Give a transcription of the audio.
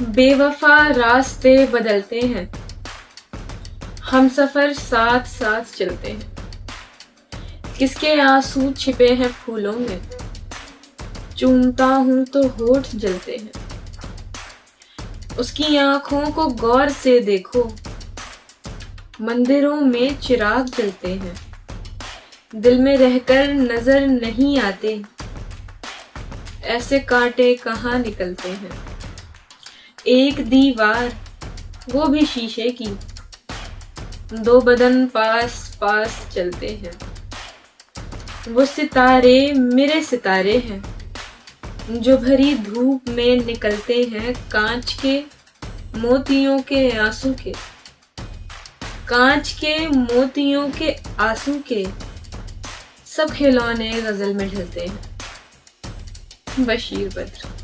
बेवफा रास्ते बदलते हैं, हम सफर साथ साथ चलते हैं। किसके आंसू छिपे हैं फूलों में, चूमता हूं तो होठ जलते हैं। उसकी आंखों को गौर से देखो, मंदिरों में चिराग जलते हैं। दिल में रहकर नजर नहीं आते, ऐसे कांटे कहाँ निकलते हैं। एक दीवार वो भी शीशे की, दो बदन पास पास चलते हैं। वो सितारे मेरे सितारे हैं, जो भरी धूप में निकलते हैं। कांच के मोतियों के आंसू के, कांच के मोतियों के आंसू के, सब खिलौने गजल में ढलते हैं। बशीर बद्र।